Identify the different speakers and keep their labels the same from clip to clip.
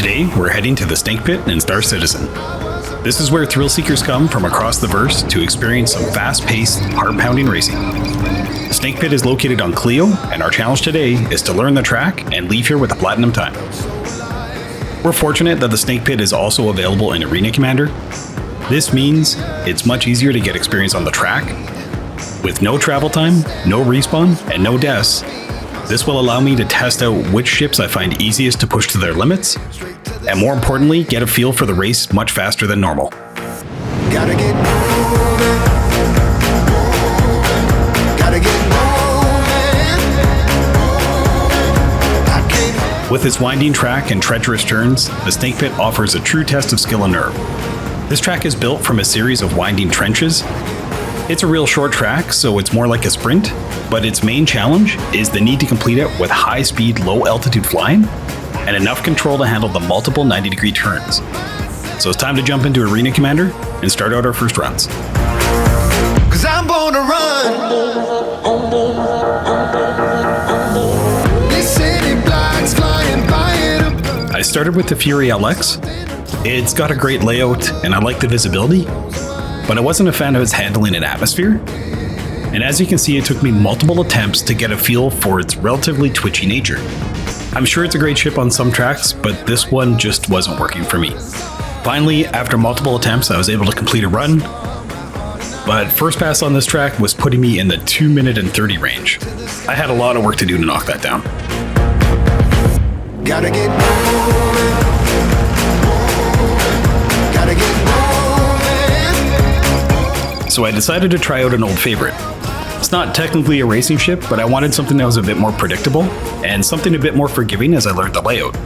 Speaker 1: Today, we're heading to the SnakePit in Star Citizen. This is where thrill seekers come from across the verse to experience some fast-paced, heart-pounding racing. The SnakePit is located on Clio, and our challenge today is to learn the track and leave here with a platinum time. We're fortunate that the SnakePit is also available in Arena Commander. This means it's much easier to get experience on the track. With no travel time, no respawn, and no deaths, this will allow me to test out which ships I find easiest to push to their limits, and more importantly, get a feel for the race much faster than normal.
Speaker 2: Gotta get moving. Gotta get moving.
Speaker 1: With its winding track and treacherous turns, the SnakePit offers a true test of skill and nerve. This track is built from a series of winding trenches. It's a real short track, so it's more like a sprint, but its main challenge is the need to complete it with high-speed, low-altitude flying and enough control to handle the multiple 90-degree turns. So it's time to jump into Arena Commander and start out our first runs.
Speaker 2: 'Cause I'm born to run. This city blocks flying by it.
Speaker 1: I started with the Fury LX. It's got a great layout and I like the visibility, but I wasn't a fan of its handling in atmosphere. And as you can see, it took me multiple attempts to get a feel for its relatively twitchy nature. I'm sure it's a great ship on some tracks, but this one just wasn't working for me. Finally, after multiple attempts, I was able to complete a run, but first pass on this track was putting me in the 2-minute and 30 range. I had a lot of work to do to knock that down.
Speaker 2: Gotta get moving. Gotta get moving.
Speaker 1: So I decided to try out an old favorite. It's not technically a racing ship, but I wanted something that was a bit more predictable and something a bit more forgiving as I learned the layout.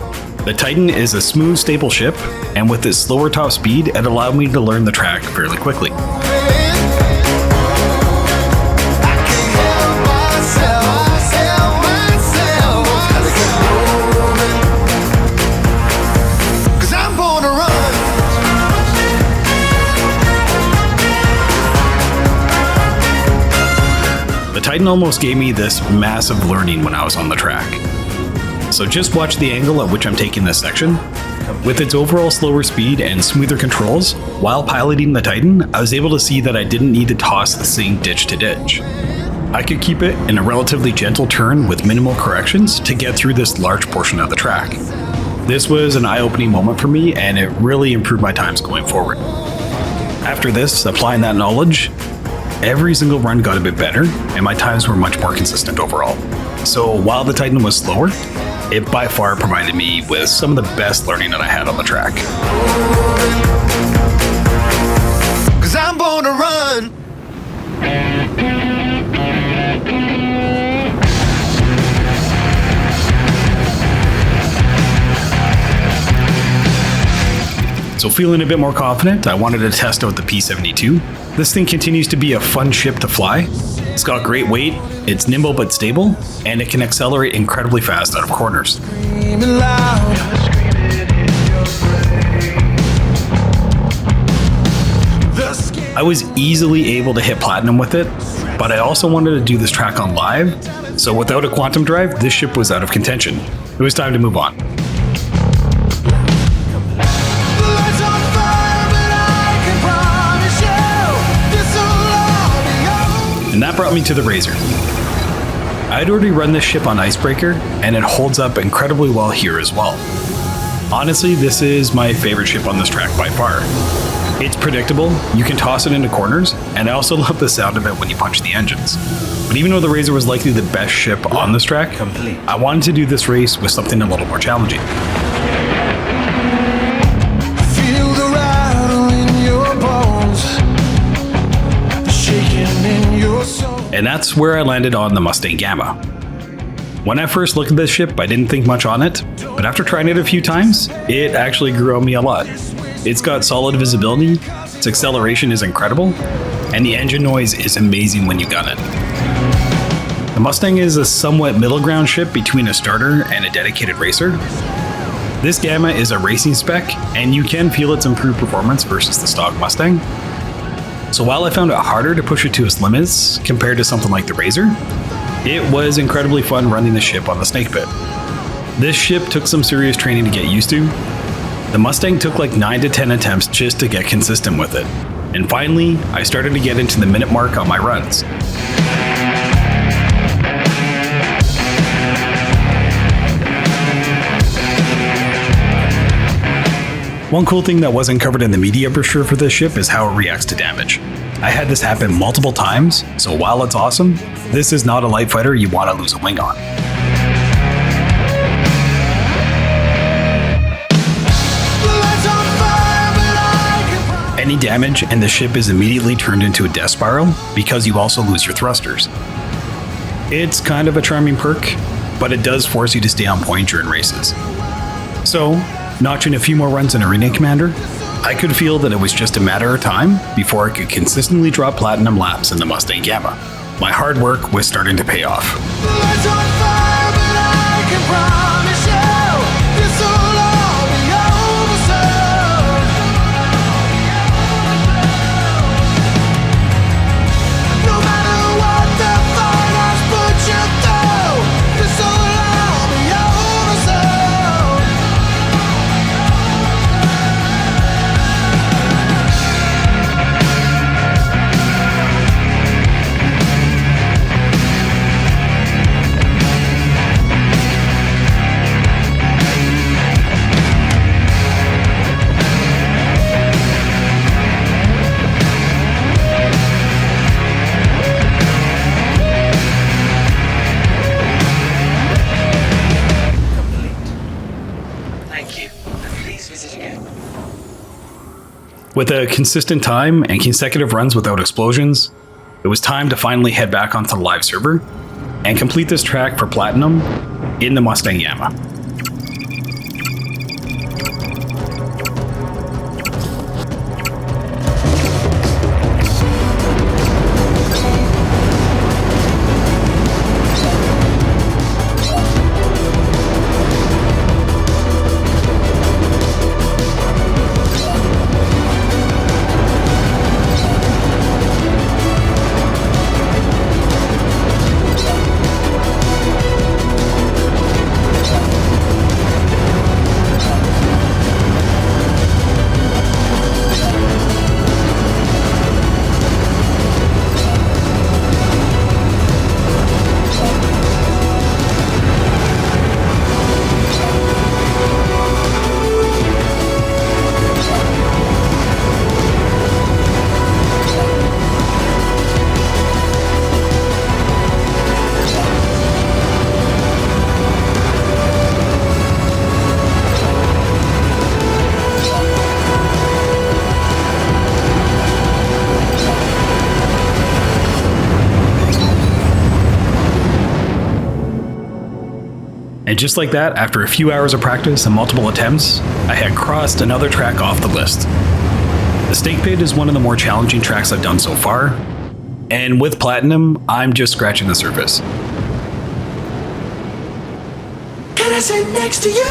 Speaker 1: The Titan is a smooth, stable ship, and with its slower top speed, it allowed me to learn the track fairly quickly. Titan almost gave me this massive learning when I was on the track. So just watch the angle at which I'm taking this section. With its overall slower speed and smoother controls, while piloting the Titan, I was able to see that I didn't need to toss the thing ditch to ditch. I could keep it in a relatively gentle turn with minimal corrections to get through this large portion of the track. This was an eye-opening moment for me, and it really improved my times going forward. After this, applying that knowledge, every single run got a bit better, and my times were much more consistent overall. So while the Titan was slower, it by far provided me with some of the best learning that I had on the track.
Speaker 2: 'Cause I'm born to run.
Speaker 1: So feeling a bit more confident, I wanted to test out the P-72. This thing continues to be a fun ship to fly. It's got great weight, it's nimble but stable, and it can accelerate incredibly fast out of corners. I was easily able to hit platinum with it, but I also wanted to do this track on live, so without a quantum drive, this ship was out of contention. It was time to move on. And that brought me to the Razor. I'd already run this ship on Icebreaker, and it holds up incredibly well here as well. Honestly, this is my favorite ship on this track by far. It's predictable, you can toss it into corners, and I also love the sound of it when you punch the engines. But even though the Razor was likely the best ship on this track, I wanted to do this race with something a little more challenging.
Speaker 2: Feel the rattle in your bones, shaking in your soul.
Speaker 1: And that's where I landed on the Mustang Gamma. When I first looked at this ship, I didn't think much on it, but after trying it a few times, it actually grew on me a lot. It's got solid visibility, its acceleration is incredible, and the engine noise is amazing when you gun it. The Mustang is a somewhat middle ground ship between a starter and a dedicated racer. This Gamma is a racing spec, and you can feel its improved performance versus the stock Mustang. So while I found it harder to push it to its limits compared to something like the Razor, it was incredibly fun running the ship on the SnakePit. This ship took some serious training to get used to, The Mustang took like 9 to 10 attempts just to get consistent with it. And finally, I started to get into the minute mark on my runs. One cool thing that wasn't covered in the media brochure for this ship is how it reacts to damage. I had this happen multiple times, so while it's awesome, this is not a light fighter you want to lose a wing on. Any damage and the ship is immediately turned into a death spiral because you also lose your thrusters. It's kind of a charming perk, but it does force you to stay on point during races. So, notching a few more runs in Arena Commander, I could feel that it was just a matter of time before I could consistently drop platinum laps in the Mustang Gamma. My hard work was starting to pay off. With a consistent time and consecutive runs without explosions, it was time to finally head back onto the live server and complete this track for Platinum in the Mustang Gamma. And just like that, after a few hours of practice and multiple attempts, I had crossed another track off the list. The SnakePit is one of the more challenging tracks I've done so far, and with Platinum, I'm just scratching the surface.
Speaker 2: Can I sit next to you?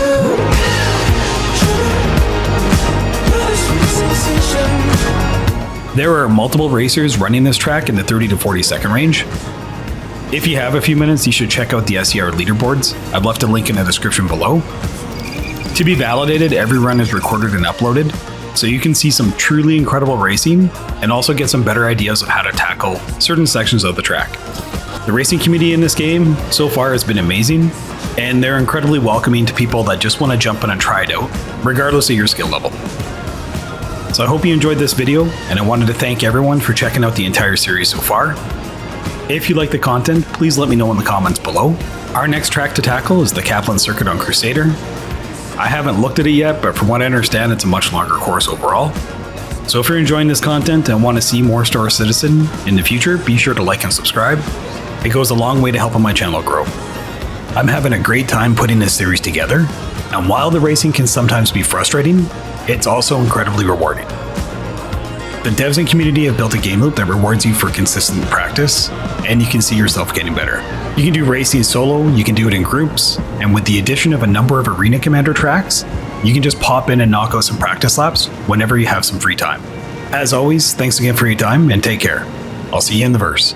Speaker 1: There are multiple racers running this track in the 30 to 40 second range. If you have a few minutes, you should check out the SER leaderboards. I've left a link in the description below. To be validated, every run is recorded and uploaded, so you can see some truly incredible racing and also get some better ideas of how to tackle certain sections of the track. The racing community in this game so far has been amazing, and they're incredibly welcoming to people that just want to jump in and try it out, regardless of your skill level. So I hope you enjoyed this video, and I wanted to thank everyone for checking out the entire series so far. If you like the content, please let me know in the comments below. Our next track to tackle is the Kaplan Circuit on Crusader. I haven't looked at it yet, but from what I understand, it's a much longer course overall. So if you're enjoying this content and want to see more Star Citizen in the future, be sure to like and subscribe. It goes a long way to helping my channel grow. I'm having a great time putting this series together, and while the racing can sometimes be frustrating, it's also incredibly rewarding. The devs and community have built a game loop that rewards you for consistent practice, and you can see yourself getting better. You can do racing solo, you can do it in groups, and with the addition of a number of Arena Commander tracks, you can just pop in and knock out some practice laps whenever you have some free time. As always, thanks again for your time, and take care. I'll see you in the verse.